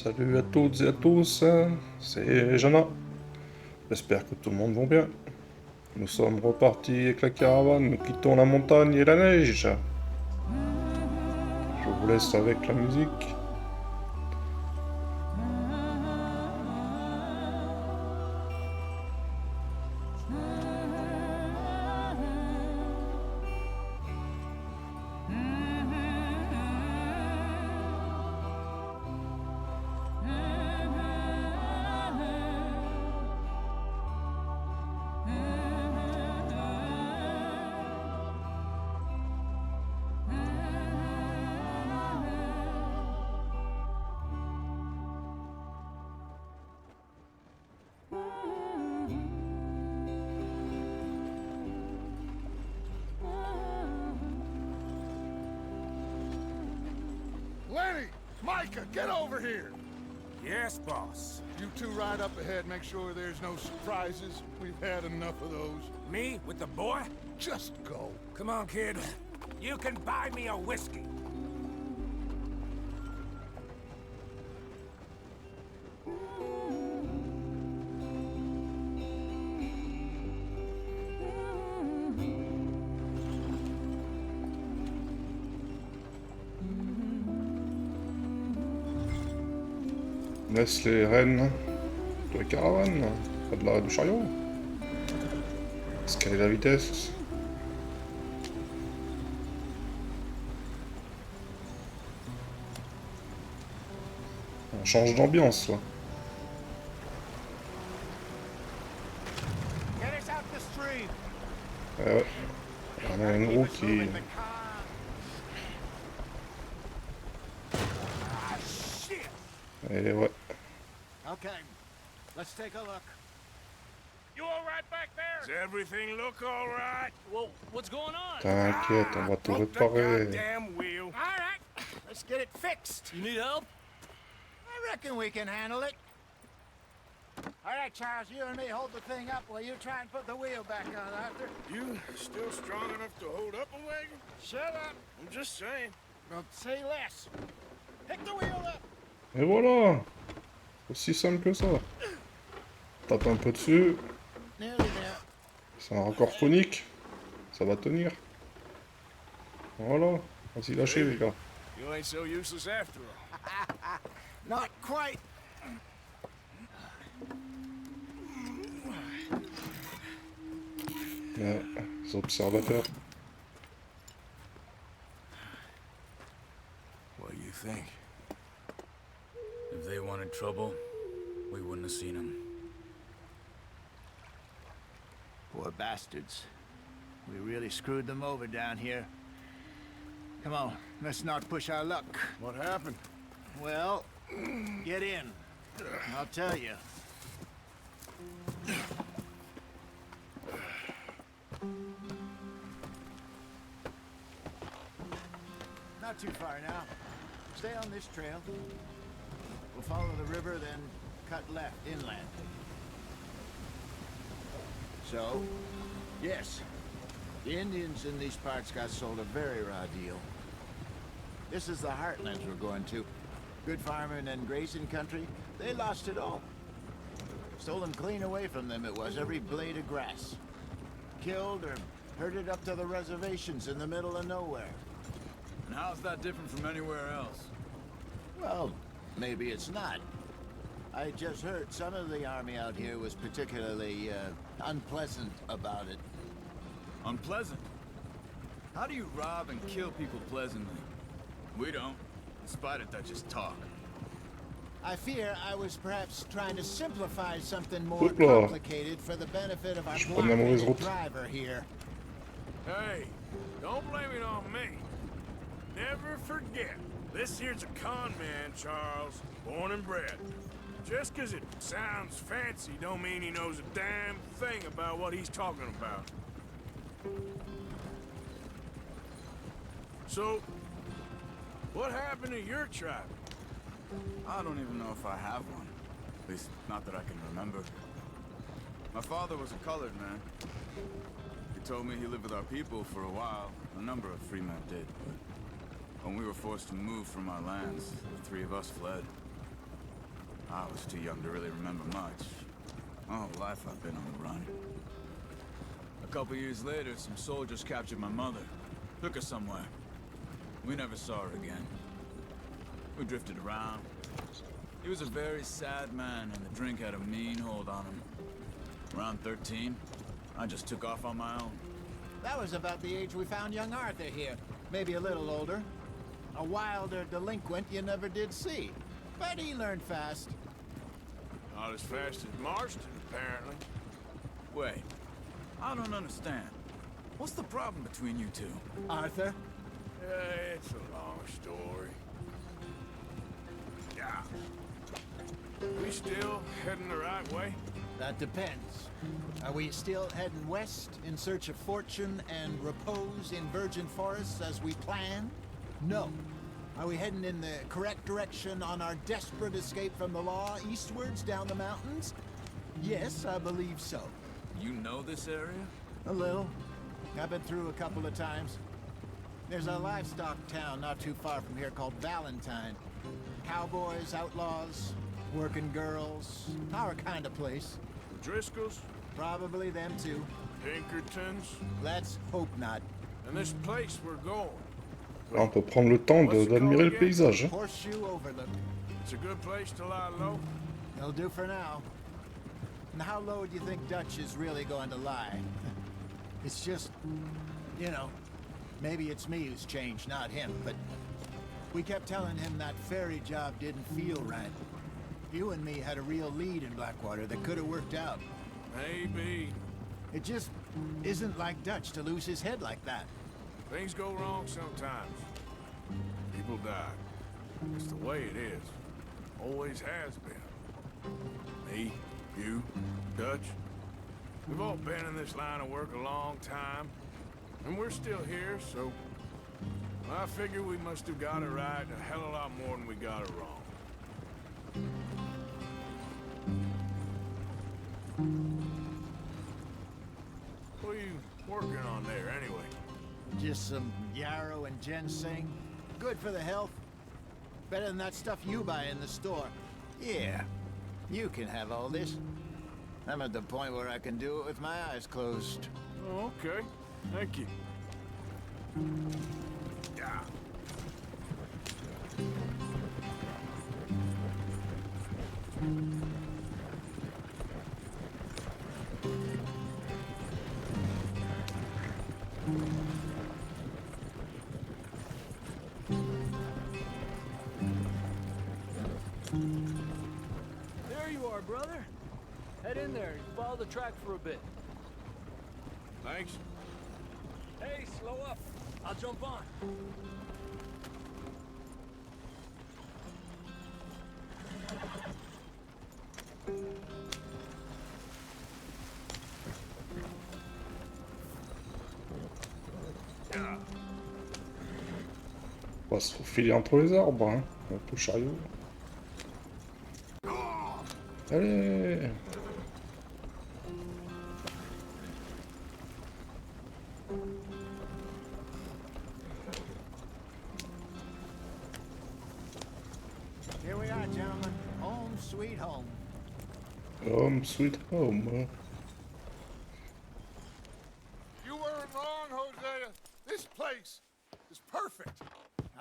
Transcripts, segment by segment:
Salut à toutes et à tous, c'est Jana. J'espère que tout le monde va bien. Nous sommes repartis avec la caravane, nous quittons la montagne et la neige. Je vous laisse avec la musique. Lenny! Micah, get over here! Yes, boss. You two ride up ahead, make sure there's no surprises. We've had enough of those. Me with the boy? Just go. Come on, kid. You can buy me a whiskey. Laisse les rênes de la caravane, pas de l'arrêt du chariot. Escaler la vitesse. On change d'ambiance là. Get us out the stream. Ouais. On a une roue qui... Ah, shit. Et ouais. Okay, let's take a look. You all right back there? Does everything look all right? Well, what's going on? T'inquiète, on va tout Broke the réparer. goddamn wheel. All right, let's get it fixed. You need help? I reckon we can handle it. All right, Charles, you and me hold the thing up while you try and put the wheel back on, Arthur. You still strong enough to hold up a wagon? Shut up. I'm just saying. Don't say less. Pick the wheel up. Et voilà. Aussi simple que ça. Tape un peu dessus. Nearly there. C'est un raccord conique. Ça va tenir. Voilà. Vas-y, lâchez les gars. You ain't so useless after all. Not quite. Les observateurs. What do you think? If they wanted trouble, we wouldn't have seen them. Poor bastards. We really screwed them over down here. Come on, let's not push our luck. What happened? Well, get in. I'll tell you. Not too far now. Stay on this trail. We'll follow the river, then cut left inland. So, yes, the Indians in these parts got sold a very raw deal. This is the heartlands we're going to. Good farming and grazing country, they lost it all. Stolen clean away from them it was, every blade of grass. Killed or herded up to the reservations in the middle of nowhere. And how's that different from anywhere else? Well, maybe it's not. I just heard some of the army out here was particularly, unpleasant about it. Unpleasant? How do you rob and kill people pleasantly? We don't. In spite of that, just talk. I fear I was perhaps trying to simplify something more Hoopla. complicated for the benefit of our Je prends la mauvaise blockheaded route. driver here. Hey, don't blame it on me. Never forget, this here's a con man, Charles, born and bred. Just 'cause it sounds fancy don't mean he knows a damn thing about what he's talking about. So, what happened to your tribe? I don't even know if I have one. At least, not that I can remember. My father was a colored man. He told me he lived with our people for a while. A number of free men did, but when we were forced to move from our lands, the three of us fled. I was too young to really remember much. My whole life I've been on the run. A couple years later, some soldiers captured my mother. Took her somewhere. We never saw her again. We drifted around. He was a very sad man, and the drink had a mean hold on him. Around 13, I just took off on my own. That was about the age we found young Arthur here. Maybe a little older. A wilder delinquent you never did see. But he learned fast. Not as fast as Marston, apparently. Wait, I don't understand. What's the problem between you two? Arthur? It's a long story. Yeah. We still heading the right way? That depends. Are we still heading west in search of fortune and repose in virgin forests as we planned? No. Are we heading in the correct direction on our desperate escape from the law eastwards down the mountains? Yes, I believe so. You know this area? A little. I've been through a couple of times. There's a livestock town not too far from here called Valentine. Cowboys, outlaws, working girls, our kind of place. Driscoll's? Probably them too. Pinkertons? Let's hope not. And this place we're going. Là, on peut prendre le temps d'admirer le paysage. Hein. Horseshoe Overlook. It's a good place to lie low. It'll do for now. And how low do you think Dutch is really going to lie? It's just, you know, maybe it's me who's changed, not him, but we kept telling him that ferry job didn't feel right. You and me had a real lead in Blackwater that could have worked out. Maybe. It just isn't like Dutch to lose his head like that. Things go wrong sometimes. People die. It's the way it is. Always has been. Me, you, Dutch. We've all been in this line of work a long time. And we're still here, so... I figure we must have got it right a hell of a lot more than we got it wrong. What are you working on there, anyway? Just some yarrow and ginseng. Good for the health. Better than that stuff you buy in the store. Yeah, you can have all this. I'm at the point where I can do it with my eyes closed. Oh, okay. Thank you. Yeah. There you are, brother. Head in there and follow the track for a bit. Thanks. Hey, slow up. I'll jump on. Yeah. On va se faufiler entre les arbres, hein, avec le chariot. Allez! Here we are, gentlemen. Home sweet home. Home sweet home. You weren't wrong, Hosea. This place is perfect.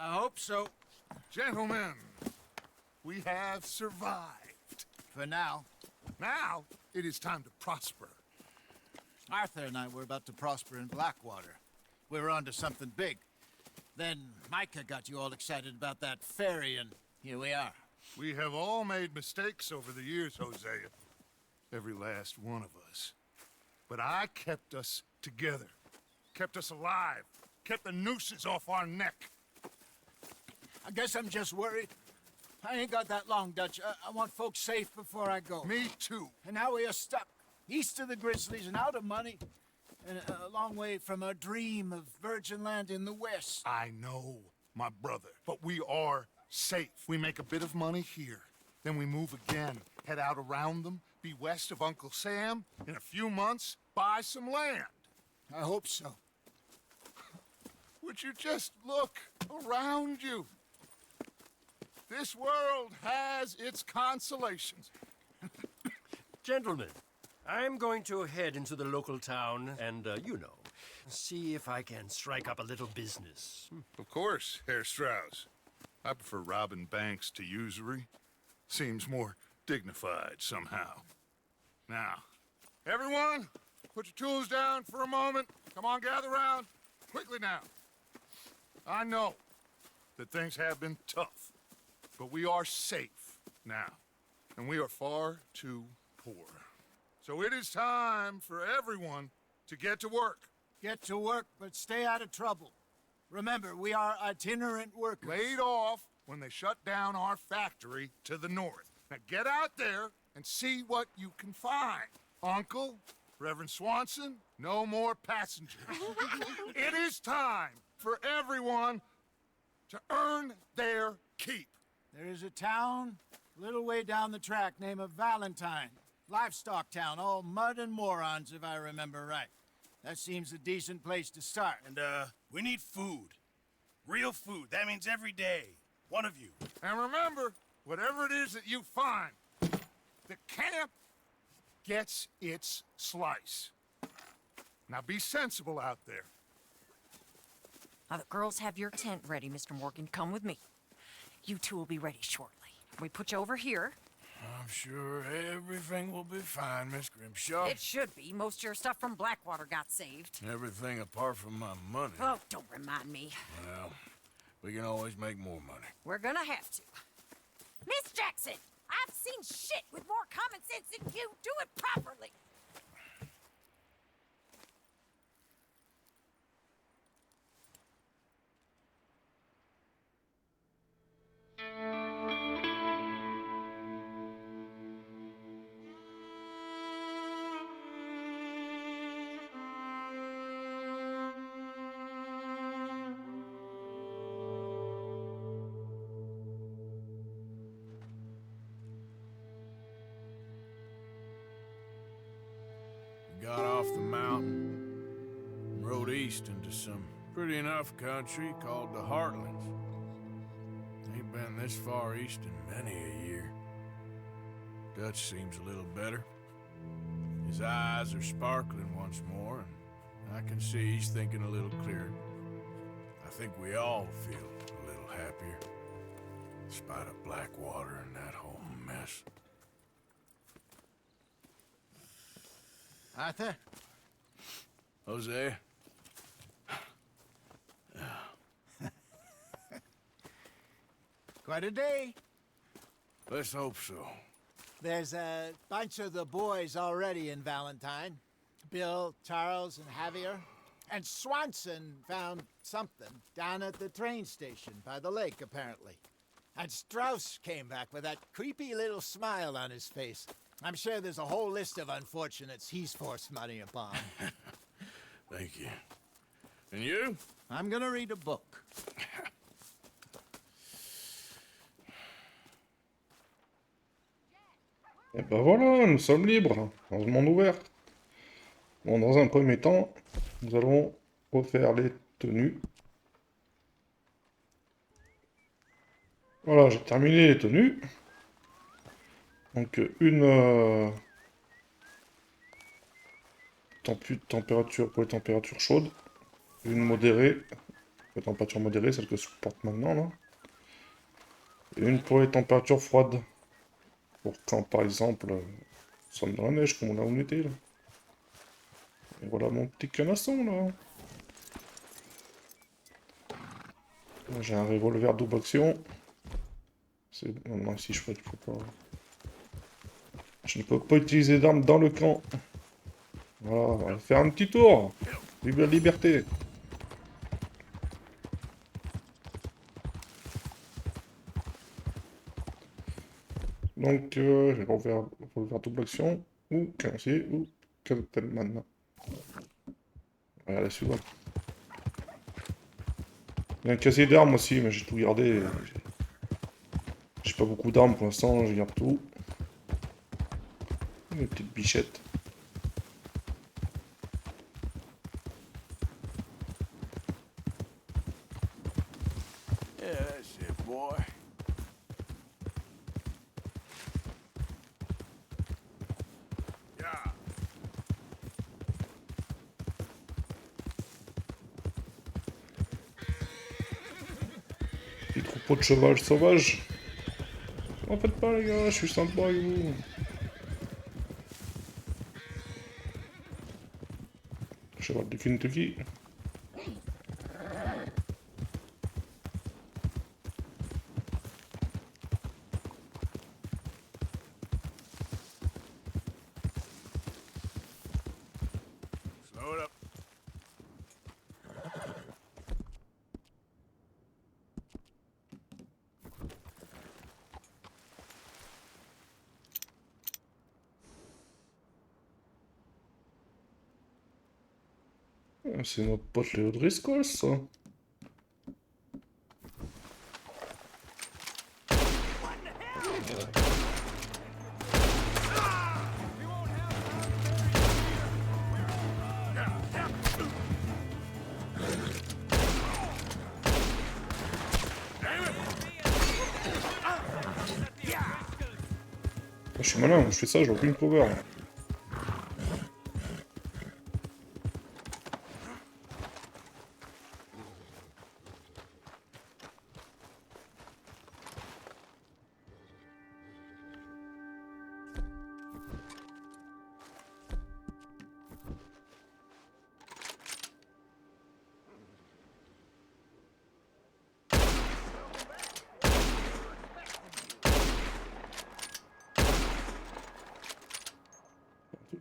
I hope so. Gentlemen, we have survived. For now. Now, it is time to prosper. Arthur and I were about to prosper in Blackwater. We were onto something big. Then Micah got you all excited about that ferry, and here we are. We have all made mistakes over the years, Hosea. Every last one of us. But I kept us together. Kept us alive. Kept the nooses off our neck. I guess I'm just worried. I ain't got that long, Dutch. I want folks safe before I go. Me too. And now we are stuck, east of the Grizzlies and out of money, and a long way from our dream of virgin land in the west. I know, my brother. But we are safe. We make a bit of money here. Then we move again, head out around them, be west of Uncle Sam. In a few months, buy some land. I hope so. Would you just look around you? This world has its consolations. Gentlemen, I'm going to head into the local town and, see if I can strike up a little business. Of course, Herr Strauss. I prefer robbing banks to usury. Seems more dignified somehow. Now, everyone, put your tools down for a moment. Come on, gather round. Quickly now. I know that things have been tough, but we are safe now, and we are far too poor. So it is time for everyone to get to work. Get to work, but stay out of trouble. Remember, we are itinerant workers. Laid off when they shut down our factory to the north. Now get out there and see what you can find. Uncle, Reverend Swanson, no more passengers. It is time for everyone to earn their keep. There is a town a little way down the track named Valentine. Livestock town, all mud and morons, if I remember right. That seems a decent place to start. And, we need food. Real food. That means every day. One of you. And remember, whatever it is that you find, the camp gets its slice. Now be sensible out there. Now the girls have your tent ready, Mr. Morgan. Come with me. You two will be ready shortly. We put you over here. I'm sure everything will be fine, Miss Grimshaw. It should be. Most of your stuff from Blackwater got saved. Everything apart from my money. Oh, don't remind me. Well, we can always make more money. We're gonna have to. Miss Jackson, I've seen shit with more common sense than you. Do it properly. Got off the mountain and rode east into some pretty enough country called the Heartlands. Ain't been this far east in many a year. Dutch seems a little better. His eyes are sparkling once more, and I can see he's thinking a little clearer. I think we all feel a little happier, in spite of Blackwater and that whole mess. Arthur? Jose? Quite a day. Let's hope so. There's a bunch of the boys already in Valentine. Bill, Charles, and Javier. And Swanson found something down at the train station by the lake, apparently. And Strauss came back with that creepy little smile on his face. I'm sure there's a whole list of unfortunates he's forced money upon. Thank you. And you? I'm gonna read a book. Et ben voilà, nous sommes libres dans le monde ouvert. Bon, dans un premier temps, nous allons refaire les tenues. Voilà, j'ai terminé les tenues. Donc une température pour les températures chaudes, une modérée, pour les températures modérées, celle que je porte maintenant là, et une pour les températures froides, pour quand par exemple nous sommes dans la neige comme on était là. Et voilà mon petit canasson là. J'ai un revolver double action. Non, ici je peux pas. Je ne peux pas utiliser d'armes dans le camp. Voilà, on va faire un petit tour. Vive la liberté. Donc, je vais refaire double action. Ou canancier, ou Captain. Voilà, la suivante. Il y a un casier d'armes aussi, mais j'ai tout gardé. J'ai pas beaucoup d'armes pour l'instant, je garde tout. Une petite bichette. Yeah, that's it, boy. Peau de cheval sauvage. En faites pas les gars, je suis sympa avec vous. Cheval du Kentucky. Slow it up. C'est notre pote Léo Driscoll, ça. Je suis malin, je fais ça, j'ai aucune cover.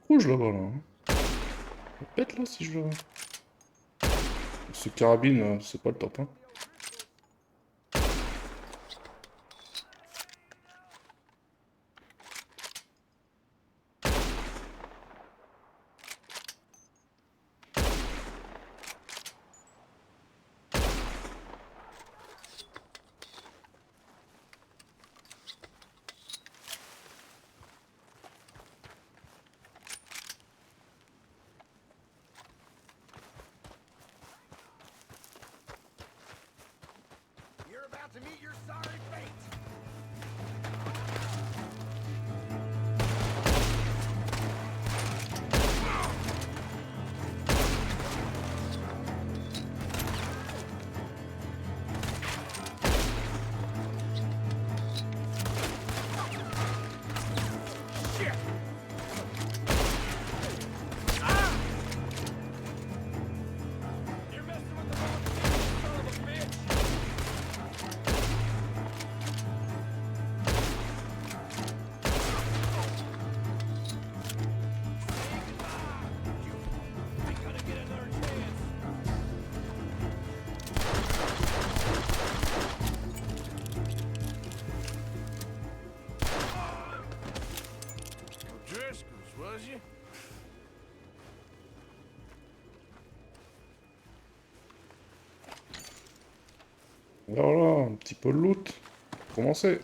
Rouge là-bas là. Ça pète là si je le. Ce carabine, c'est pas le top hein. You're about to meet your sorry fate. You're messing with the wrong thing, son of a bitch! I gotta get another chance. Driscoll's, was you? Voilà, un petit peu de loot. Pour commencer.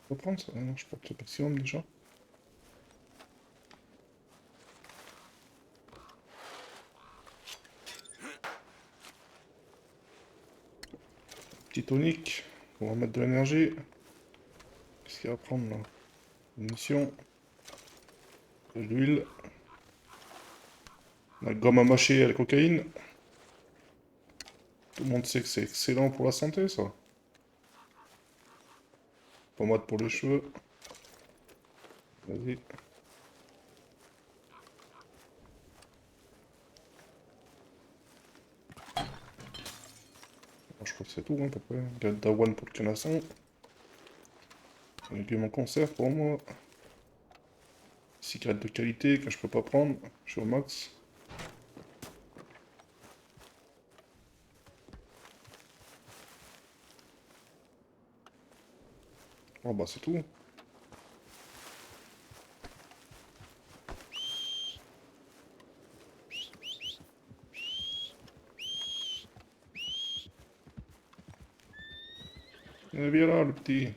Je peux prendre ça? Non, je porte le maximum déjà. Petit tonique. On va mettre de l'énergie. Qu'est-ce qu'il y a à prendre là? Munitions. De l'huile. La gomme à mâcher et la cocaïne. Tout le monde sait que c'est excellent pour la santé, ça. Pommade pour les cheveux. Vas-y. Je crois que c'est tout, hein, à peu près. Galette d'avoine pour le canasson. Légumes en conserve pour moi. Cigarette de qualité que je peux pas prendre. Je suis au max. Oh bah c'est tout. Viens là, le petit.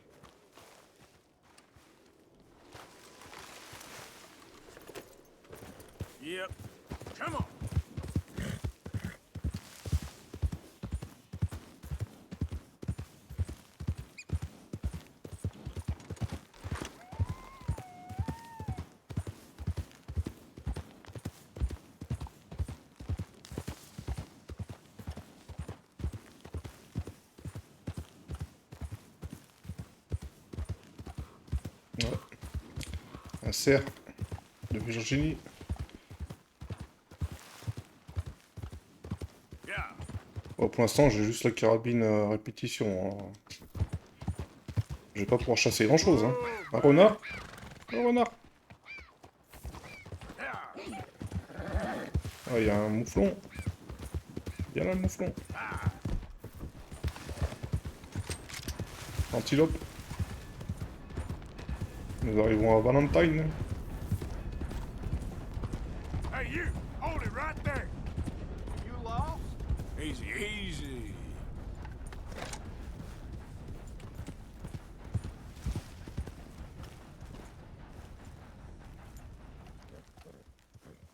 Yep. Come on. Ouais. Un cerf de Virginie. Yeah. Bon, pour l'instant, j'ai juste la carabine à répétition. Hein. Je vais pas pouvoir chasser grand chose. Hein. Un renard. Un renard. Ah, il y a un mouflon. Viens là, le mouflon. Antilope. Nous arrivons à Valentine. Hey, you! Hold it right there! You lost? Easy, easy.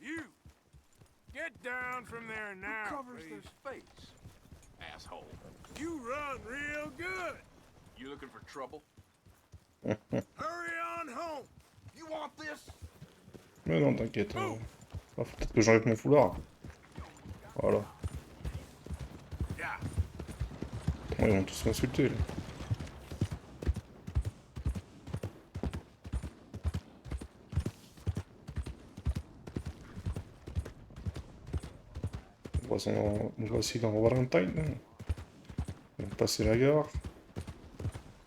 You! Get down from there now, Covers please. their face. Asshole. You run real good. You looking for trouble? Hurry on home. You want this? Mais non, t'inquiète. Ah, faut peut-être que j'enlève mon foulard. Voilà. Yeah. Bon, ils vont tous m'insulter. Là. Nous voici dans Valentine. On va passer la gare.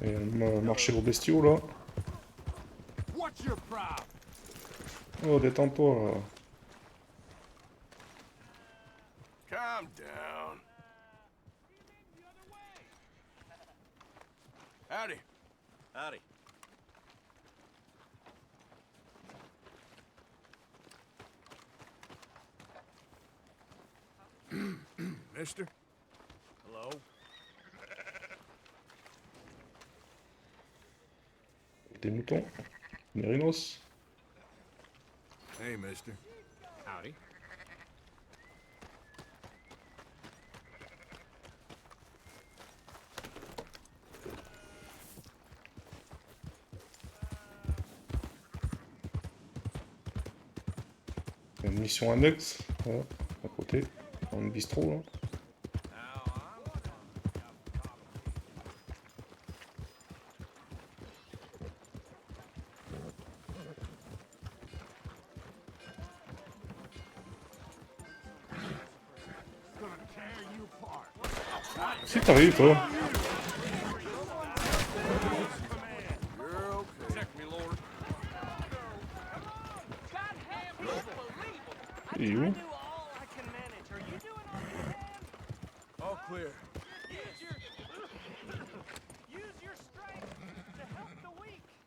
Et on va marcher aux bestiaux là. What's your problem? Oh, détends-toi là. Calm down. Howdy. Howdy. Mister? Hello? Des moutons. Des rhinos. Hey, mister. Howdy. Il y a une mission annexe. Voilà, à côté. Dans le bistrot là. Si t'arrives toi. Et où? All clear.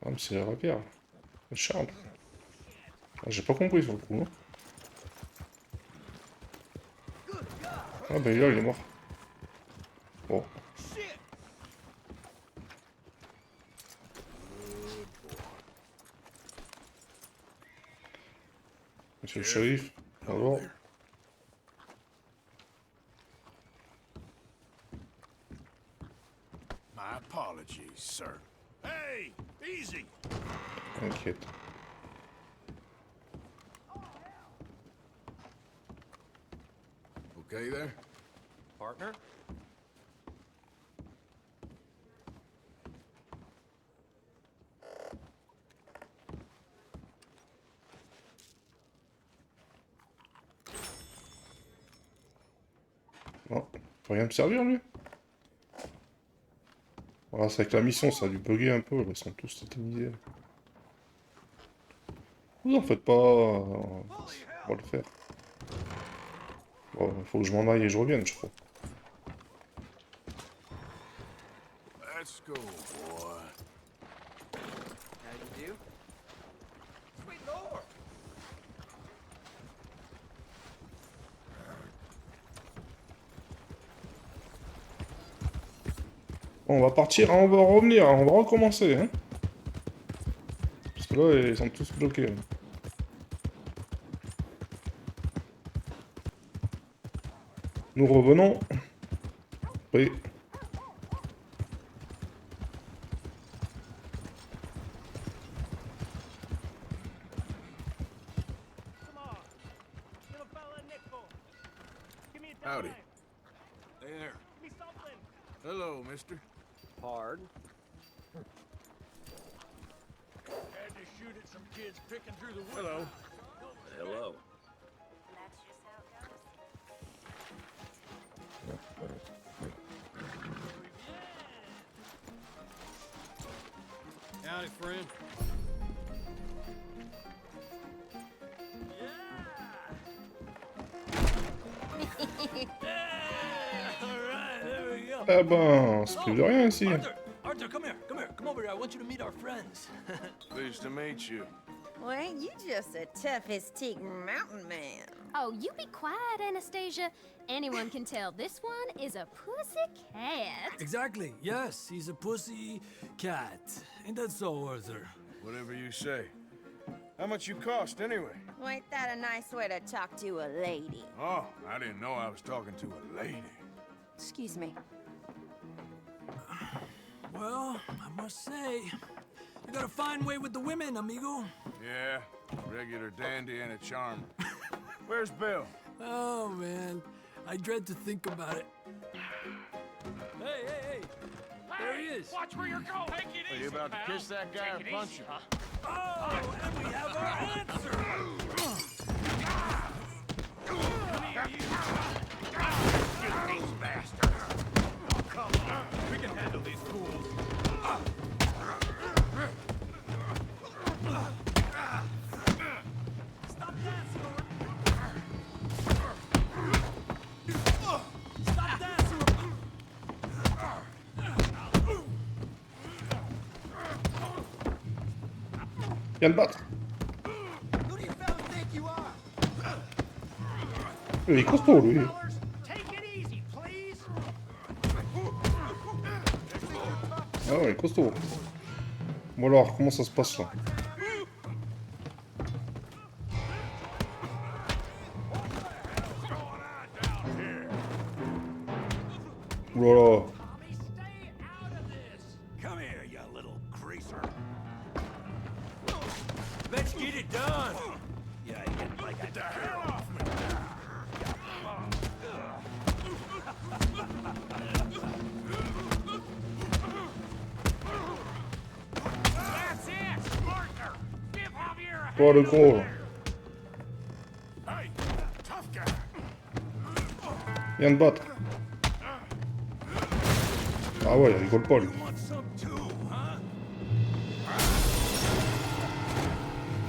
Ah mais c'est la guerre. Le Charles. Ah, j'ai pas compris sur le coup. Hein. Ah bah là il est mort. Bon. Monsieur le shérif, bonjour. My apologies, sir. Hey, easy. T'inquiète. Okay there? Partner? Non, faut rien me servir lui. Voilà, c'est avec la mission, ça a dû bugger un peu, là, ils sont tous tétanisés. Vous en faites pas, on va le faire. Bon, il faut que je m'en aille et je revienne, je crois. Let's go, boy. How you do? Sweet Lord! On va partir, on va revenir, on va recommencer. Hein. Parce que là, ils sont tous bloqués. Hein. Nous revenons. Oui. Howdy. Hey there. Hello, mister. Pardon? Had to shoot at some kids picking through the woods. Hello. Hello. Howdy, friend. Eh ben, c'est plus de rien ici. Arthur, come here. Come over here. I want you to meet our friends. Pleased to meet you. Well, ain't you just a tough-as-teak mountain man? Oh, you be quiet, Anastasia. Anyone can tell this one is a pussy cat. Exactly. Yes, he's a pussy cat. Ain't that so, Arthur? Whatever you say. How much you cost, anyway? Well, ain't that a nice way to talk to a lady? Oh, I didn't know I was talking to a lady. Excuse me. Well, I must say, you got a fine way with the women, amigo. Yeah, regular dandy and a charmer. Where's Bill? Oh, man. I dread to think about it. Hey! There he is. Watch where you're going. Take it Are easy, you about to pal. kiss that guy Take or it punch easy, him? huh? Oh, and we have our answer. You these bastards. Oh, come on. We can handle these fools. Stop dancing. Stop dancing. Viens le battre. Who do you fellas think you are? Il est costaud, lui. Take it easy, please. Ah ouais, il est costaud. Bon alors, comment ça se passe là? Oulala. Stay out of this. Come here, you little greaser. Let's get it done. Yeah, you get like get the hell off me. That's it, partner. Give Javier a Toi le gros là. Hey, tough guy. Viens te battre. Ah ouais, il rigole pas lui. Want some too, huh?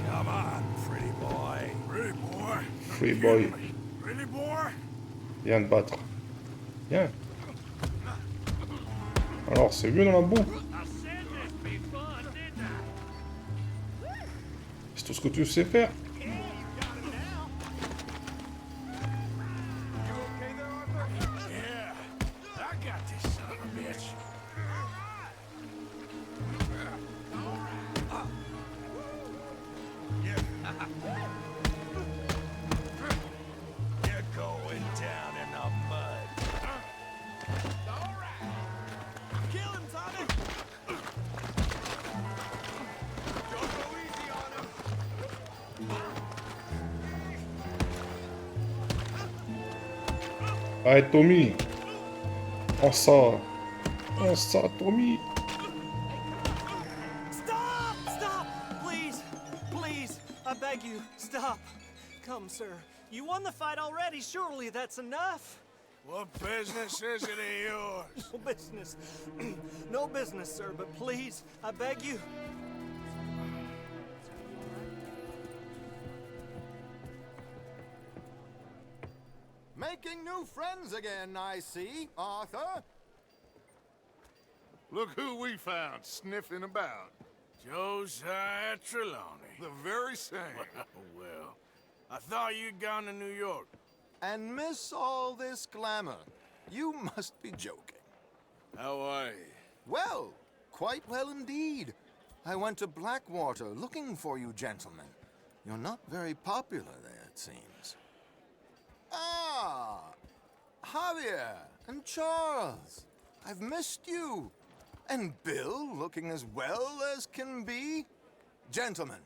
Come on, pretty boy. Pretty boy. Free boy. Pretty boy. Viens te battre. Viens. Alors, c'est mieux dans la boue. I said this be fun, didn't I? C'est tout ce que tu sais faire. Yeah, you got it now. You okay there, Arthur? Yeah, I got this son of a bitch. You're going down in the mud. All right. Kill him, Tommy. Don't go easy on him. Allez, Tommy. Prends ça. Prends ça, Tommy. Stop! Stop! Please! Please! I beg you, stop. Come, sir. You won the fight already. Surely that's enough. What business is it of yours? No business. No business, sir, but please, I beg you. Making new friends again, I see, Arthur. Look who we found sniffing about. Josiah Trelawney. The very same. Well, I thought you'd gone to New York. And miss all this glamour. You must be joking. How are you? Well, quite well indeed. I went to Blackwater looking for you gentlemen. You're not very popular there, it seems. Ah! Javier and Charles. I've missed you. And Bill looking as well as can be. Gentlemen,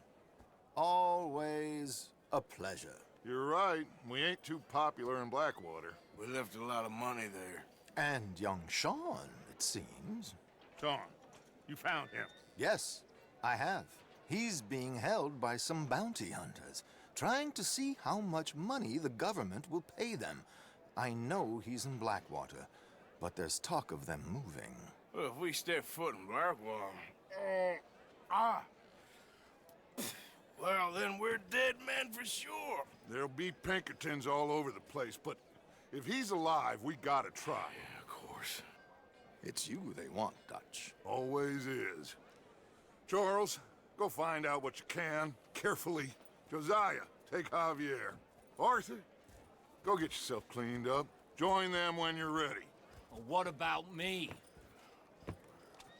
always a pleasure. You're right. We ain't too popular in Blackwater. We left a lot of money there. And young Sean, it seems. Sean, you found him. Yes, I have. He's being held by some bounty hunters, trying to see how much money the government will pay them. I know he's in Blackwater, but there's talk of them moving. Well, if we step foot in Blackwater... Well, then we're dead men for sure. There'll be Pinkertons all over the place, but if he's alive, we gotta try. Yeah, of course. It's you they want, Dutch. Always is. Charles, go find out what you can, carefully. Josiah, take Javier. Arthur, go get yourself cleaned up. Join them when you're ready. Well, what about me?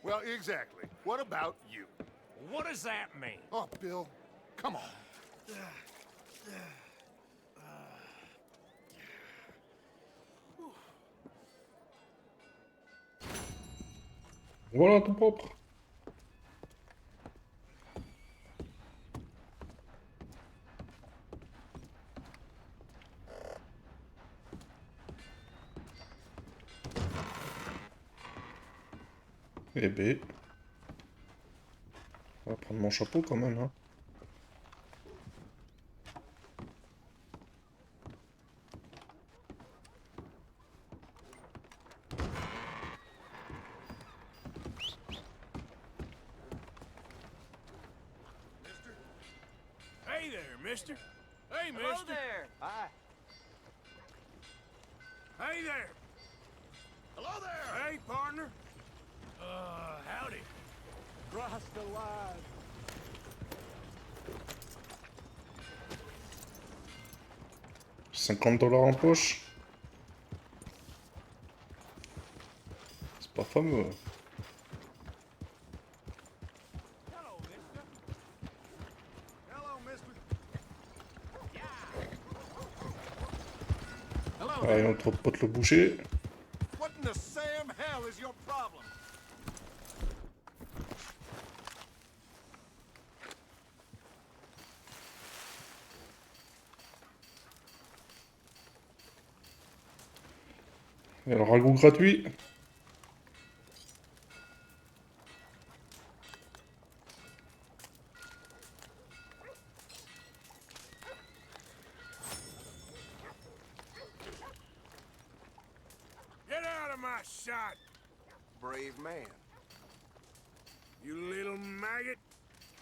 Well, exactly. What about you? What does that mean? Oh, Bill, come on. Voilà ton propre. Eh ben... On va prendre mon chapeau quand même, hein. Hey there, mister. Hey, Hello mister. there. Hi. Hey there. Hello there! Hey, partner. Howdy. Crossed the line. $50 en poche. C'est pas fameux. Hello, mister. Hello, mister. Hello Ah, et notre pote le boucher. What in the Sam hell is your problem? Et le ragoût gratuit. Get out of my shot, Brave man. you little maggot.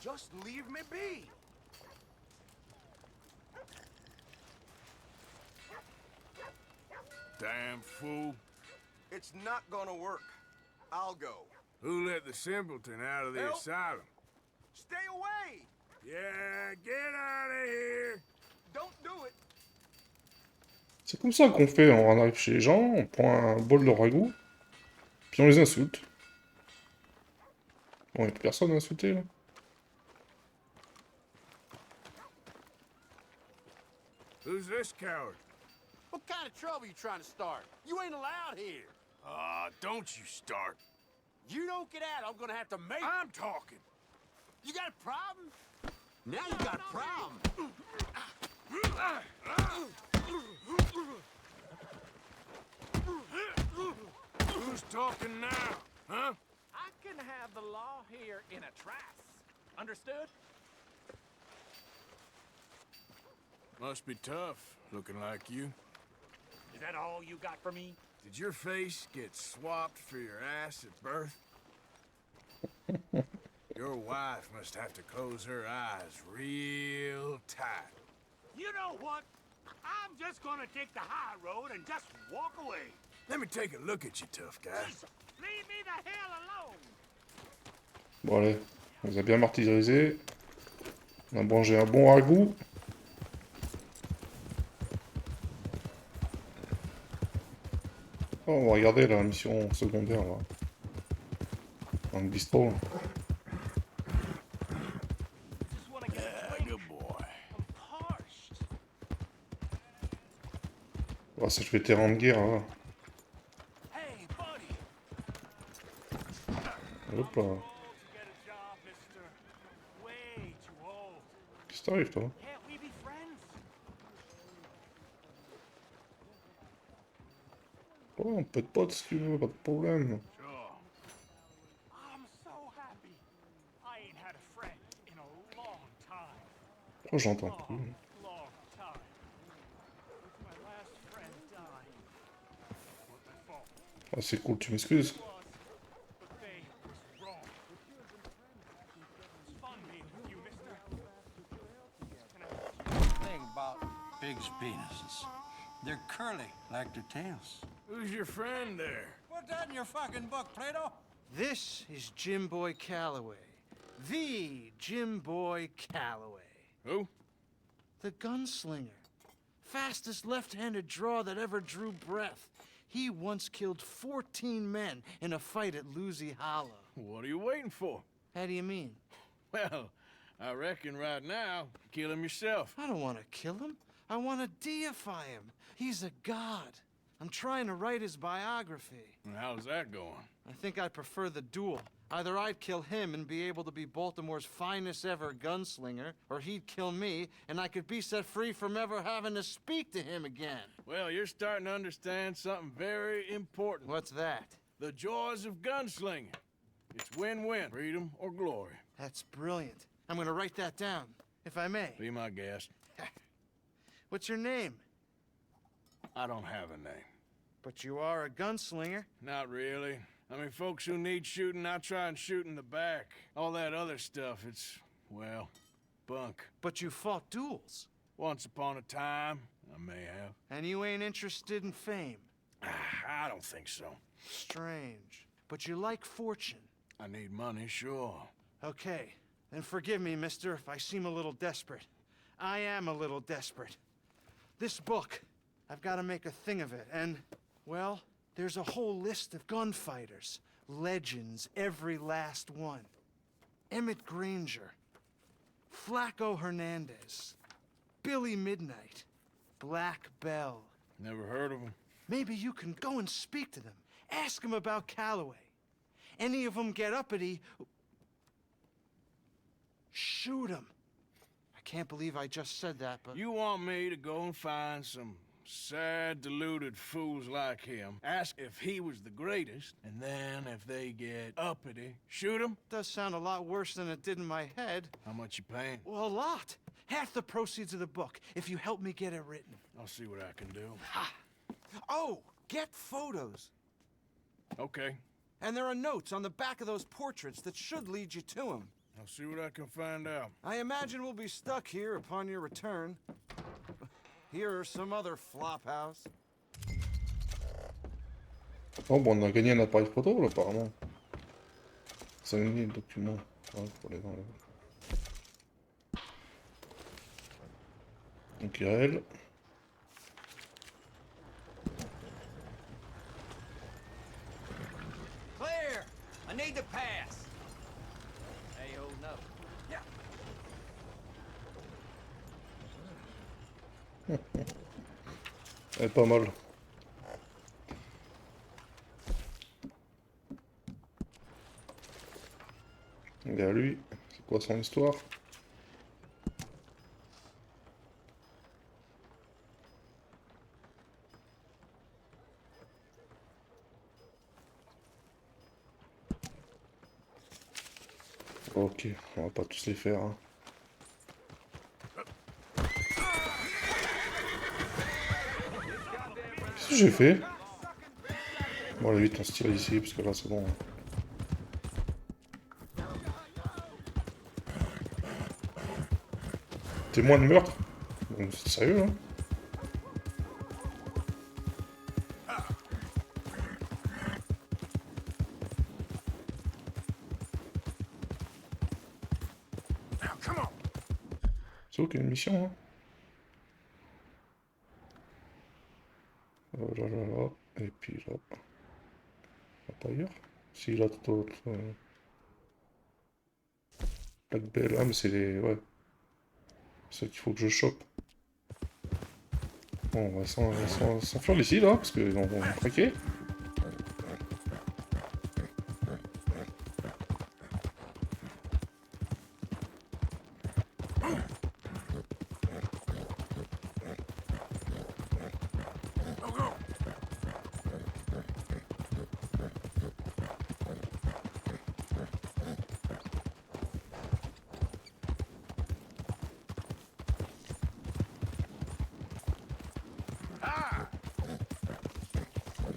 Just leave me be. Damn fool. It's not gonna work. I'll go. Who let the simpleton out of the Help. asylum? Stay away! Yeah, get out of here. Don't do it! C'est comme ça qu'on fait, on arrive chez les gens, on prend un bol de ragoût, puis on les insulte. Bon, il n'y a plus personne à insulter là. Who's this coward? What kind of trouble you trying to start? You ain't allowed here. Don't you start. You don't get out, I'm gonna have to make... I'm talking. You got a problem? Now you got a problem. Who's talking now, huh? I can have the law here in a trice. Understood? Must be tough, looking like you. Is that all you got for me? Did your face get swapped for your ass at birth? Your wife must have to close her eyes real tight. You know what? I'm just gonna take the high road and just walk away. Let me take a look at you, tough guy. Leave me the hell alone. Bon allez, on les a bien martyrisés. On a mangé un bon ragoût. Oh, on va regarder la mission secondaire là. Dans le bistrot. Oh, ça, je vais terrain de guerre, là. Hop là. Qu'est-ce qui t'arrive, toi? Oh, on peut être potes si tu veux, pas de problème. Oh, j'entends plus. Ah, c'est cool, tu m'excuses. Thing about pigs' penises. They're curly, like their tails. Who's your friend there? Put that in your fucking book, Plato. This is Jim Boy Calloway. The Jim Boy Calloway. Who? The gunslinger. Fastest left-handed draw that ever drew breath. He once killed 14 men in a fight at Lucy Hollow. What are you waiting for? How do you mean? Well, I reckon right now, kill him yourself. I don't want to kill him. I want to deify him. He's a god. I'm trying to write his biography. And how's that going? I think I prefer the duel. Either I'd kill him and be able to be Baltimore's finest ever gunslinger, or he'd kill me, and I could be set free from ever having to speak to him again. Well, you're starting to understand something very important. What's that? The joys of gunslinging. It's win-win, freedom or glory. That's brilliant. I'm gonna write that down, if I may. Be my guest. What's your name? I don't have a name. But you are a gunslinger. Not really. I mean, folks who need shooting, I try and shoot in the back. All that other stuff, it's, well, bunk. But you fought duels. Once upon a time, I may have. And you ain't interested in fame. I don't think so. Strange. But you like fortune. I need money, sure. Okay. Then forgive me, mister, if I seem a little desperate. I am a little desperate. This book, I've got to make a thing of it, and, well, there's a whole list of gunfighters. Legends, every last one. Emmett Granger. Flaco Hernandez. Billy Midnight. Black Bell. Never heard of them. Maybe you can go and speak to them. Ask them about Calloway. Any of them get uppity, shoot them. I can't believe I just said that, but... You want me to go and find some sad, deluded fools like him, ask if he was the greatest, and then if they get uppity, shoot him? Does sound a lot worse than it did in my head. How much you paying? Well, a lot. Half the proceeds of the book, if you help me get it written. I'll see what I can do. Ha! Oh, get photos. Okay. And there are notes on the back of those portraits that should lead you to him. I'll see what I can find out. I imagine we'll be stuck here upon your return. Here are some other flophouse. Oh, bon, on a gagné un appareil photo, là, apparemment. Ça a gagné le document. Ouais, pour les enlever. Donc, il y a elle. Clear! I need to pass. Hey, hold up. Yeah. Elle est pas mal. Il y a lui. C'est quoi son histoire? Ok, on va pas tous les faire. Hein. Qu'est-ce que j'ai fait? Bon, allez vite, on se tire ici, parce que là, c'est bon. Témoin de meurtre? Bon, c'est sérieux, hein? C'est ok, une mission, hein? Oh là là là, et puis là. Pas ailleurs? Si, là, tout autre. 4 belles. Ah, mais c'est les. Ouais. C'est ça qu'il faut que je chope. Bon, on va s'enfuir d'ici là, parce qu'ils vont craquer.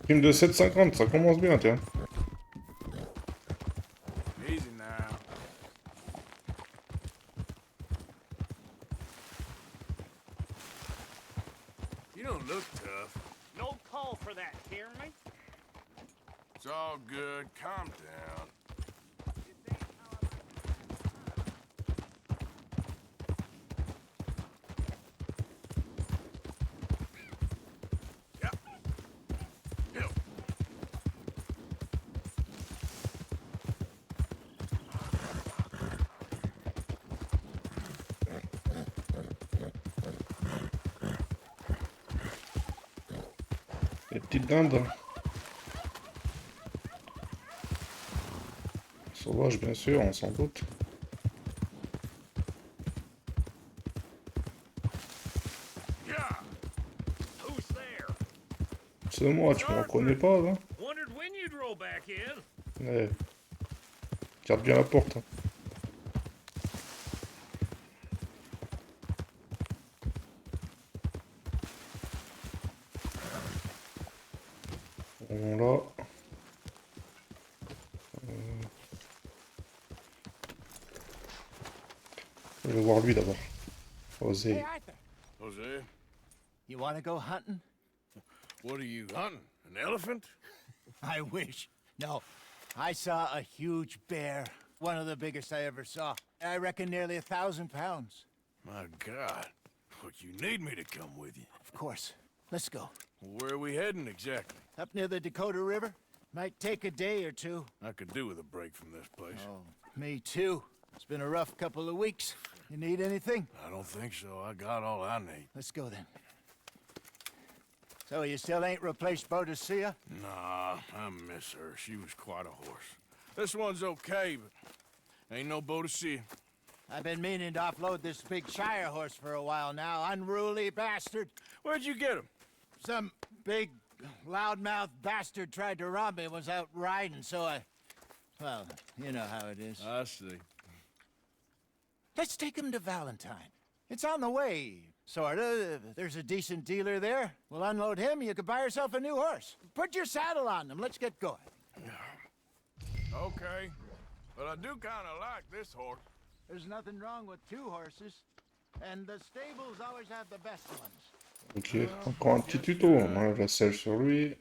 Prime de 7,50, ça commence bien, tiens. Easy now. You don't look tough. No call for that, hear me? It's all good. Calm down. Les petites dindes. Sauvage, bien sûr, on s'en doute. C'est moi, tu me reconnais pas, là? Ouais. Garde bien la porte. Hein. Voilà. Je vais voir lui d'abord. Osé. Hey, Arthur. Jose, You want to go hunting? what are you hunting? An elephant? I wish. No. I saw a huge bear. One of the biggest I ever saw. I reckon nearly 1,000 pounds. My God. Look, you need me to come with you. Of course. Let's go. Where are we heading exactly? Up near the Dakota River. Might take a day or two. I could do with a break from this place. Oh, me too. It's been a rough couple of weeks. You need anything? I don't think so. I got all I need. Let's go then. So you still ain't replaced Boadicea? Nah, I miss her. She was quite a horse. This one's okay, but ain't no Boadicea. I've been meaning to offload this big Shire horse for a while now. Unruly bastard. Where'd you get him? Some big, loudmouth bastard tried to rob me and was out riding, so I... Well, you know how it is. I see. Let's take him to Valentine. It's on the way, sorta. There's a decent dealer there. We'll unload him, you could buy yourself a new horse. Put your saddle on him, let's get going. Okay. But I do kind of like this horse. There's nothing wrong with two horses. And the stables always have the best ones. Ok, encore un petit tuto. On enlève la selle sur lui.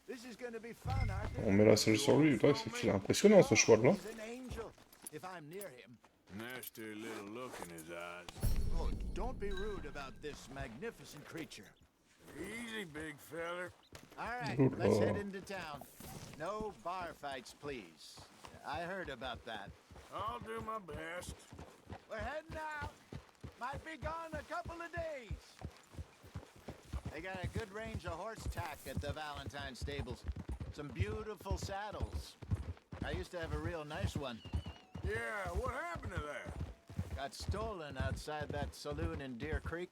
This is gonna be fun, Arthur. On met la selle sur lui. Ouais, c'est impressionnant ce cheval là. He's an angel, if I'm near him. Nasty little look in his eyes. Oh, don't be rude about this magnificent creature. Easy, big feller. All right, let's head into town. No bar fights, please. I heard about that. I'll do my best. We're heading out. Might be gone a couple of days. They got a good range of horse tack at the Valentine stables. Some beautiful saddles. I used to have a real nice one. Yeah, what happened to that? Got stolen outside that saloon in Deer Creek.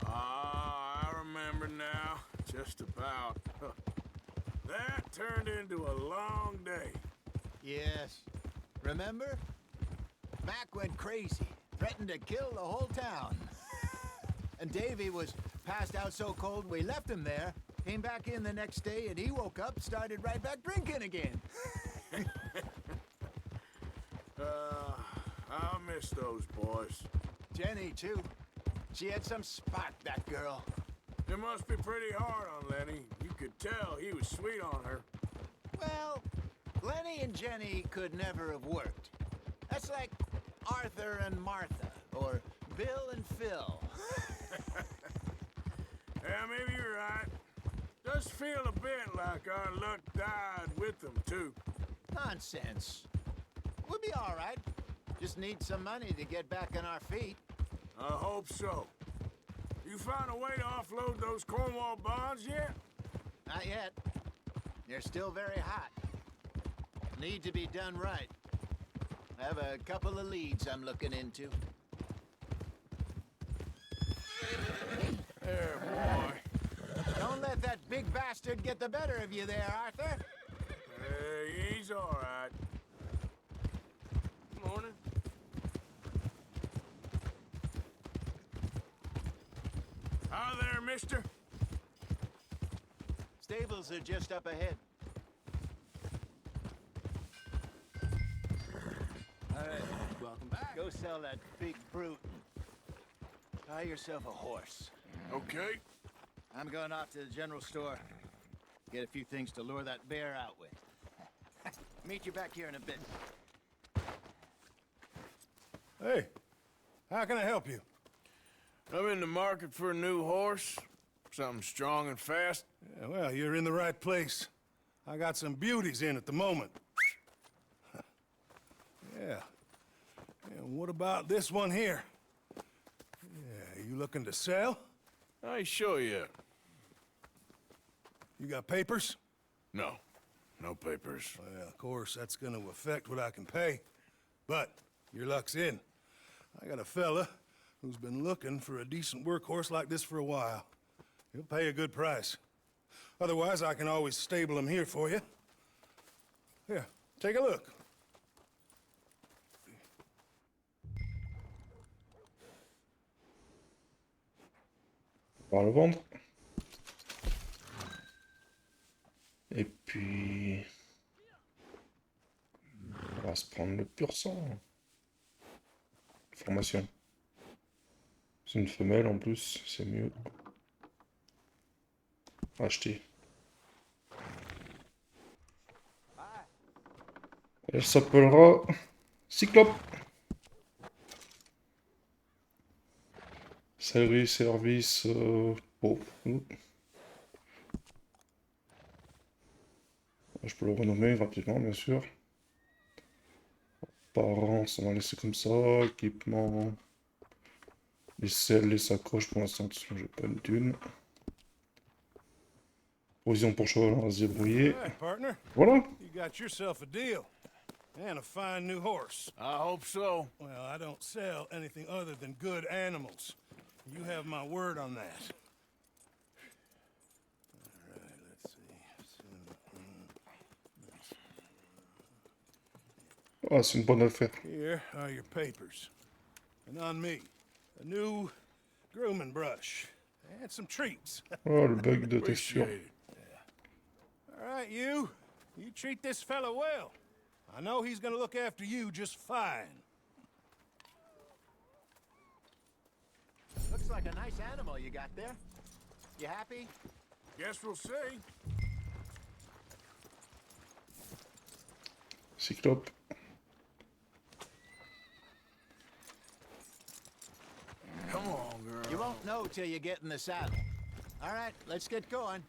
Ah, I remember now. Just about. That turned into a long day. Yes. Remember? Mac went crazy. Threatened to kill the whole town. And Davy was passed out so cold we left him there. Came back in the next day and he woke up, started right back drinking again. I'll miss those boys. Jenny, too. She had some spot, that girl. It must be pretty hard on Lenny. You could tell he was sweet on her. Well, Lenny and Jenny could never have worked. That's like Arthur and Martha, or Bill and Phil. Yeah, maybe you're right. Does feel a bit like our luck died with them, too. Nonsense. We'll be all right. Just need some money to get back on our feet. I hope so. You found a way to offload those Cornwall bonds yet? Not yet. They're still very hot. Need to be done right. I have a couple of leads I'm looking into. There, boy. Don't let that big bastard get the better of you there, Arthur. He's all right. Morning. Hi there, mister. Stables are just up ahead. All right, welcome back. Go sell that big brute. Buy yourself a horse. Okay. I'm going off to the general store. Get a few things to lure that bear out with. Meet you back here in a bit. Hey, how can I help you? I'm in the market for a new horse. Something strong and fast. Yeah, well, you're in the right place. I got some beauties in at the moment. Yeah. And what about this one here? Yeah, you looking to sell? I sure you. You got papers? No. No papers. Well, of course, that's gonna affect what I can pay. But your luck's in. I got a fella who's been looking for a decent workhorse like this for a while. He'll pay a good price. Otherwise, I can always stable him here for you. Here, take a look. On va le vendre. Et puis... on va se prendre le pur sang. Formation. C'est une femelle en plus, c'est mieux. Acheter. Elle s'appellera Cyclope. Série, service, oh. Je peux le renommer rapidement, bien sûr. Parents, on va laisser comme ça. Équipement. Les selles, les sacoches, pour l'instant, j'ai pas une thune. Provision pour cheval, on va se débrouiller. Right, partner. Voilà. You got yourself a deal. And a fine new horse. I hope so. Well, I don't sell anything other than good animals. You have my word on that. All right, let's see. Ah, c'est une bonne affaire. Here are your papers. And on me, a new grooming brush. And some treats. Oh, le bug de texture. All right, you treat this fella well. I know he's gonna look after you just fine. Looks like a nice animal you got there. You happy? Guess we'll see. Cyclope. Come on, girl. You won't know till you get in the saddle. All right, let's get going.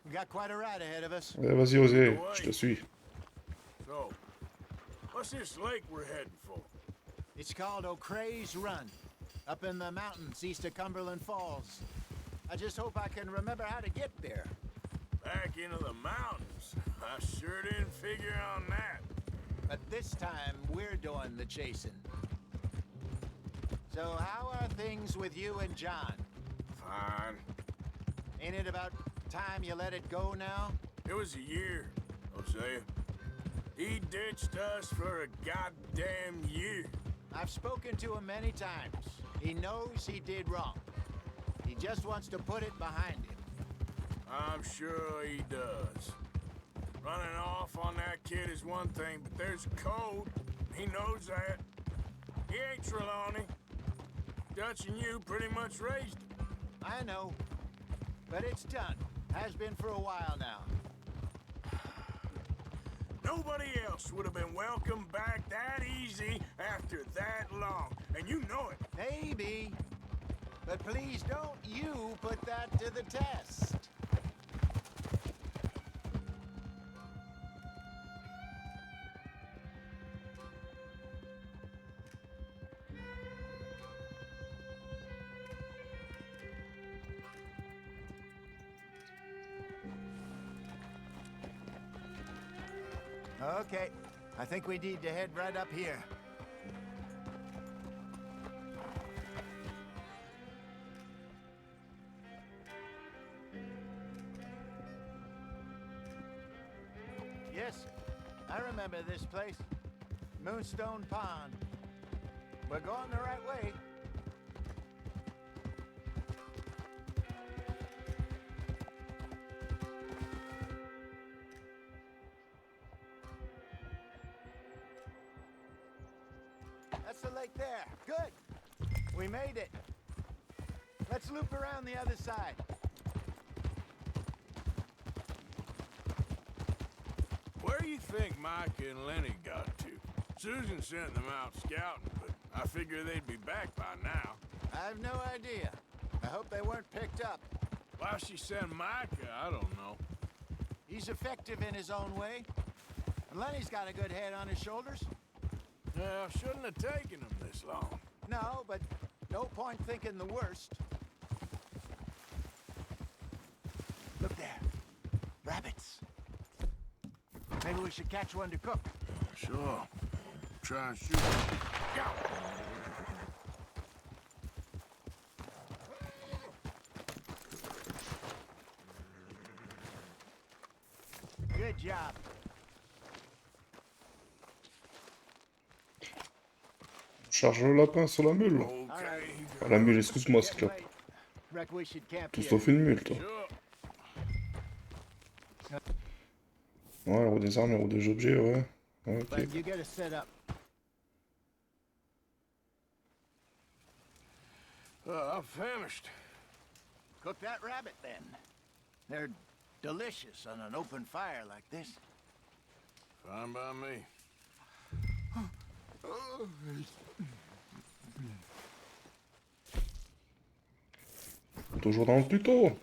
We got quite a ride ahead of us. Ouais, vas-y, Osé, je te suis. So, what's this lake we're heading for? It's called O'Creagh's Run, up in the mountains east of Cumberland Falls. I just hope I can remember how to get there. Back into the mountains. I sure didn't figure on that. But this time, we're doing the chasing. So how are things with you and John? Fine. Ain't it about time you let it go now? It was a year, Hosea. He ditched us for a goddamn year. I've spoken to him many times. He knows he did wrong. He just wants to put it behind him. I'm sure he does. Running off on that kid is one thing, but there's a code. He knows that. He ain't Trelawney. Dutch and you pretty much raised him. I know. But it's done. Has been for a while now. Nobody else would have been welcomed back that easy after that long. And you know it. Maybe. But please don't you put that to the test. Okay, I think we need to head right up here. Yes, I remember this place. Moonstone Pond. We're going the right way. That's the lake there. Good. We made it. Let's loop around the other side. Where do you think Micah and Lenny got to? Susan sent them out scouting, but I figure they'd be back by now. I have no idea. I hope they weren't picked up. Why she sent Micah, I don't know. He's effective in his own way. And Lenny's got a good head on his shoulders. Well, shouldn't have taken them this long. No, but no point thinking the worst. Look there. Rabbits. Maybe we should catch one to cook. Sure. Try and shoot them. Good job. Charge le lapin sur la mule. Ah, la mule, excuse-moi, c'est là. Tout sauf une mule, toi. Ouais, la roue des armes, la roue des objets, ouais. Ouais, ok. I'm famished. Cook that rabbit then. They're delicious on an open fire like this. Fine by me. Toujours dans le tuto.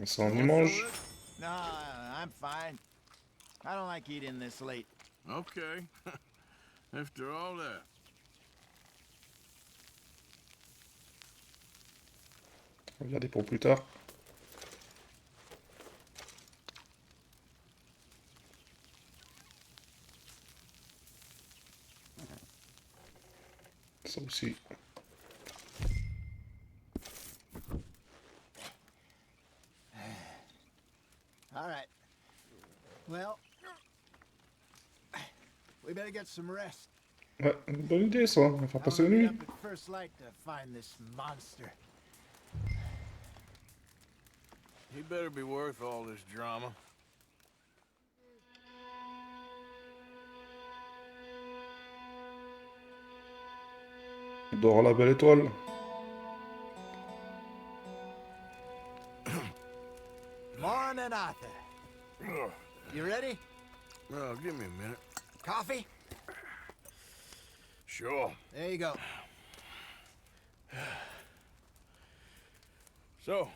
Ça, on y mange. No, I'm fine. I don't like eating this late. Okay. After all that. Regardez pour plus tard. Ça aussi. All right. Well, we better get some rest. Ouais, bonne idée ça, on va faire passer la nuit. Up at first light to find this monster. He better be worth all this drama. Dors la belle étoile. Morning, Arthur. You ready? Well, give me a minute. Coffee? Sure. There you go. So,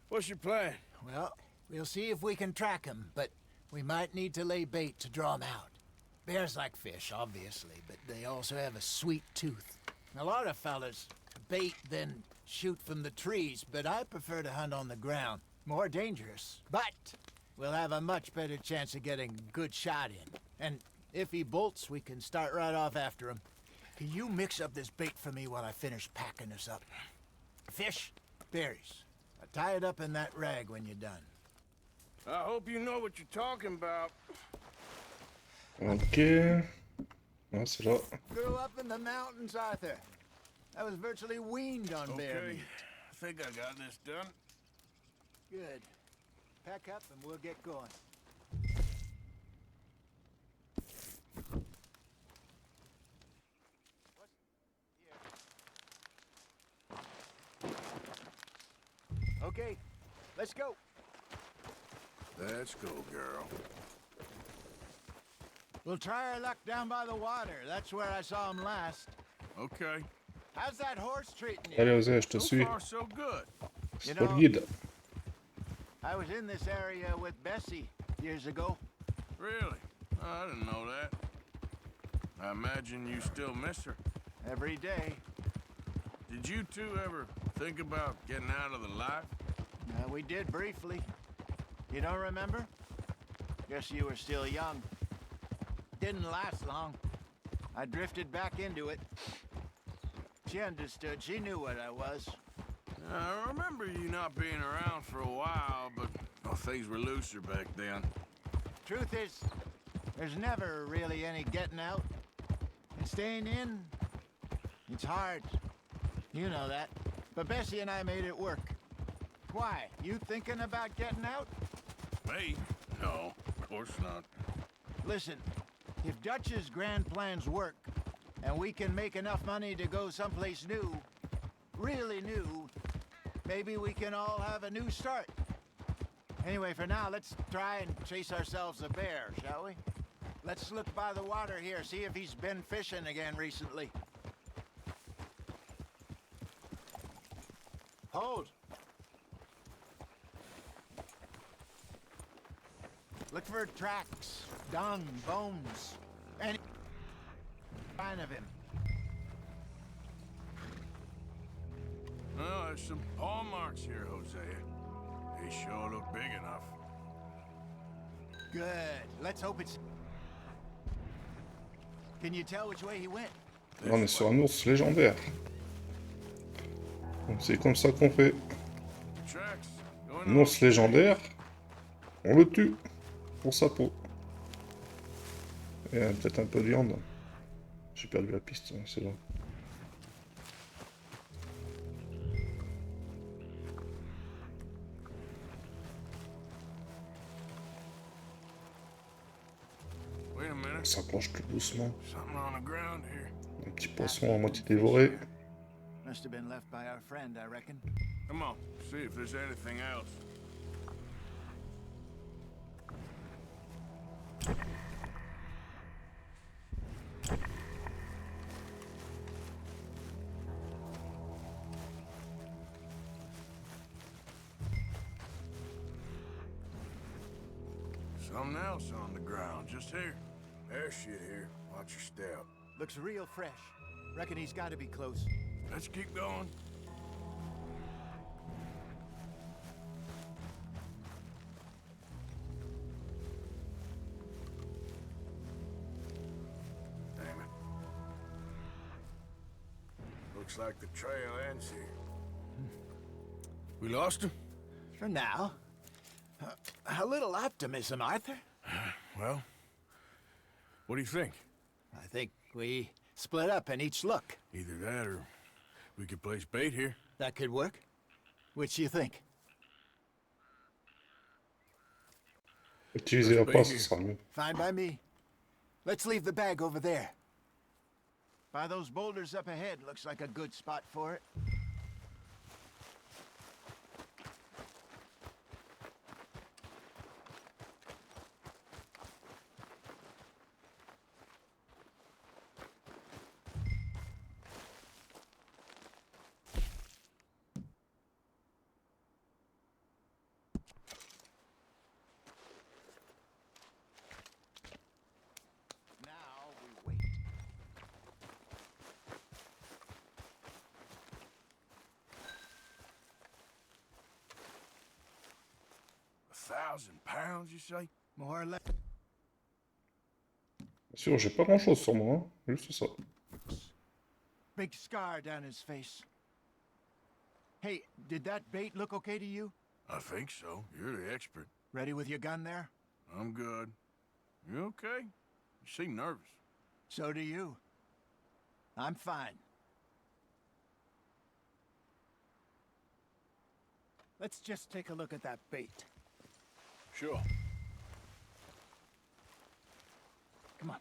what's your plan? Well, we'll see if we can track him, but we might need to lay bait to draw him out. Bears like fish, obviously, but they also have a sweet tooth. A lot of fellas bait, then shoot from the trees, but I prefer to hunt on the ground. More dangerous, but we'll have a much better chance of getting a good shot in. And if he bolts, we can start right off after him. Can you mix up this bait for me while I finish packing this up? Fish, berries. Tie it up in that rag when you're done. I hope you know what you're talking about. Ok. Ah, c'est là. Grew up in the mountains, Arthur. I was virtually weaned on bear meat. I think I got this done. Good. Pack up and we'll get going. Okay, let's go. Let's go, girl. We'll try our luck down by the water. That's where I saw him last. Okay. How's that horse treating you? Allez, José, je te suis. So far, so good. C'est toi le guide. I was in this area with Bessie years ago. Really? I didn't know that. I imagine you still miss her. Every day. Did you two ever think about getting out of the life? We did briefly. You don't remember? Guess you were still young. Didn't last long. I drifted back into it. She understood. She knew what I was. I remember you not being around for a while, but well, things were looser back then. Truth is, there's never really any getting out. And staying in, it's hard. You know that. But Bessie and I made it work. Why? You thinking about getting out? Me? No, of course not. Listen, if Dutch's grand plans work, and we can make enough money to go someplace new, really new, maybe we can all have a new start. Anyway, for now, let's try and chase ourselves a bear, shall we? Let's look by the water here, see if he's been fishing again recently. Hold. Look for tracks, dung, bones, any sign of him. Well, there's some paw marks here, Hosea. They sure look big enough. Good. Let's hope it's... Can you tell which way he went? Là, on est sur un ours légendaire. Donc c'est comme ça qu'on fait. Un ours légendaire, on le tue pour sa peau. Et peut-être un peu de viande. J'ai perdu la piste, c'est là. On s'approche tout doucement. Un petit poisson à moitié dévoré. Must have been left by our friend, I reckon. Come on, see if there's anything else. Something else on the ground, just here. There's shit here. Watch your step. Looks real fresh. Reckon he's got to be close. Let's keep going. Damn it. Looks like the trail ends here. We lost him? For now. A little optimism, Arthur. Well, what do you think? I think we split up and each look. Either that or we could place bait here. That could work. Which do you think? Utiliser la passe, ce sera mieux. Fine by me. Let's leave the bag over there. By those boulders up ahead, looks like a good spot for it. £1,000, you say? More or less. Bien sûr, j'ai pas grand chose sur moi, hein. Juste ça. Big scar down his face. Hey, did that bait look okay to you? I think so. You're the expert. Ready with your gun there? I'm good. You okay? You seem nervous. So do you. I'm fine. Let's just take a look at that bait. Sure. Come on.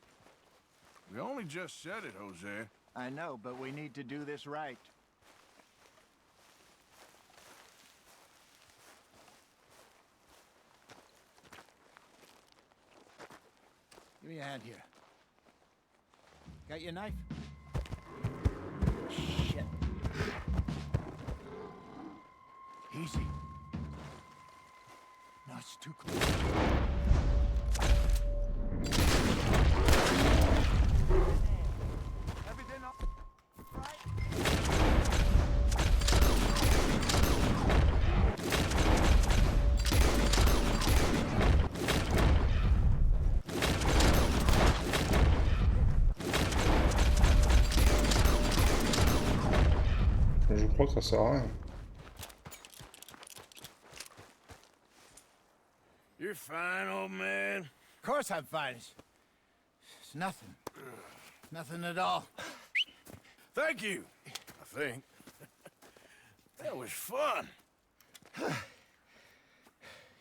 We only just said it, Jose. I know, but we need to do this right. Give me a hand here. Got your knife? Shit. Easy. No, it's too close. Everything all right? crois que ça sert à rien. You're fine, old man. Of course I'm fine. It's nothing. Nothing at all. Thank you, I think. That was fun.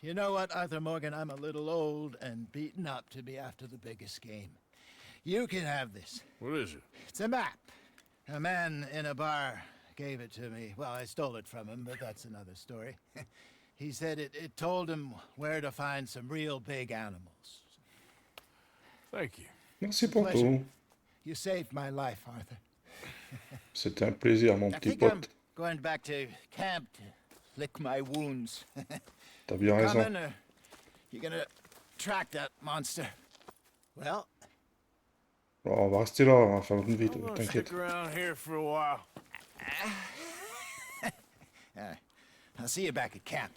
You know what, Arthur Morgan? I'm a little old and beaten up to be after the biggest game. You can have this. What is it? It's a map. A man in a bar gave it to me. Well, I stole it from him, but that's another story. He said it told him where to find some real big animals. Thank you. Merci pour tout. You saved my life, Arthur. C'était un plaisir, mon I petit think I'm pote. going back to camp to lick my wounds. T'as bien raison. Coming, or you gonna track that monster? Well, Alors, on va rester là, on va faire une vite, I'm gonna t'inquiète. stick around here for a while. I'll see you back at camp.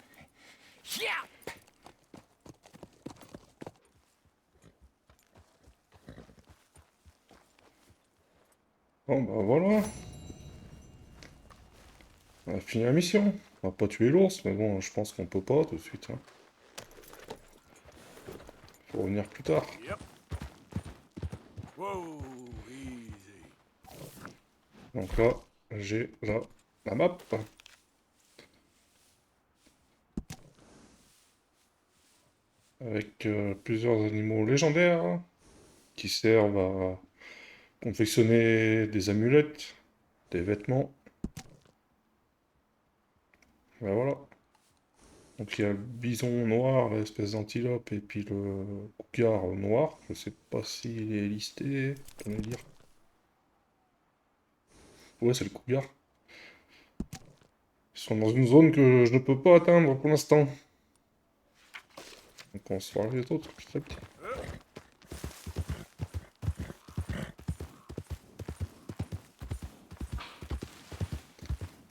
Yeah. Bon, bah voilà. On a fini la mission. On va pas tuer l'ours, mais bon, je pense qu'on peut pas tout de suite. Hein. Faut revenir plus tard. Yep. Whoa, easy. Donc là, j'ai la map. Avec plusieurs animaux légendaires qui servent à confectionner des amulettes, des vêtements. Ben voilà. Donc il y a le bison noir, l'espèce d'antilope, et puis le cougar noir. Je sais pas s'il est listé. On va dire. Ouais, c'est le cougar. Ils sont dans une zone que je ne peux pas atteindre pour l'instant. Donc on se fera les autres petit à petit.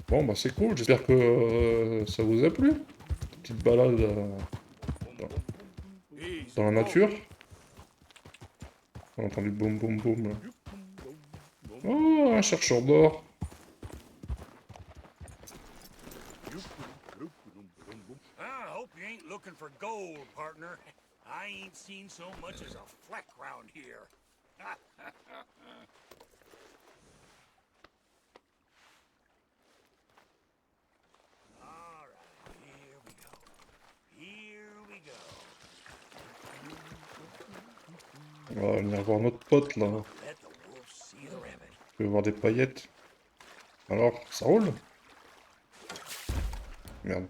Bon bah c'est cool, j'espère que ça vous a plu. Petite balade dans la nature. On a entendu boum boum boum là. Oh, un chercheur d'or. I hope you ain't looking for gold, partner. I ain't seen so much as a fleck round here. All right, here we go. Here we go. On va venir voir notre pote là. Let the wolf see the rabbit. Je vais voir des paillettes. Alors, ça roule? Merde.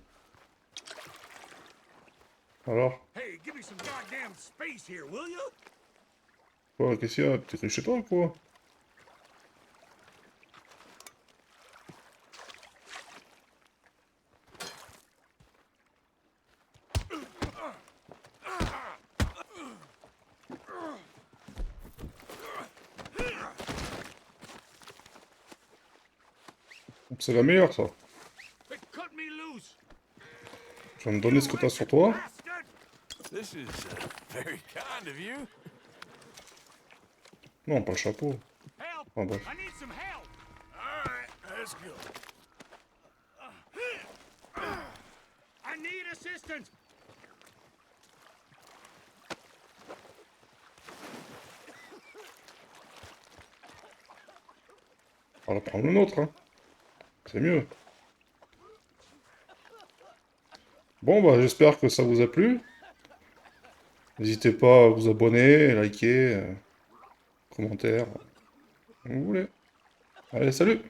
Alors? Hey, give me some goddamn space here, will you? Quoi, qu'est-ce qu'il y a? T'es chez toi ou quoi? C'est la meilleure, ça. They cut me loose. Tu vas me donner ce que t'as sur toi? This is very kind of you. Non, pas le chapeau. Help! Ah, bref. I need some help. All right, let's go. I need assistance. On va prendre le nôtre, hein. C'est mieux. Bon, bah, j'espère que ça vous a plu. N'hésitez pas à vous abonner, liker, commentaire, comme vous voulez. Allez, salut!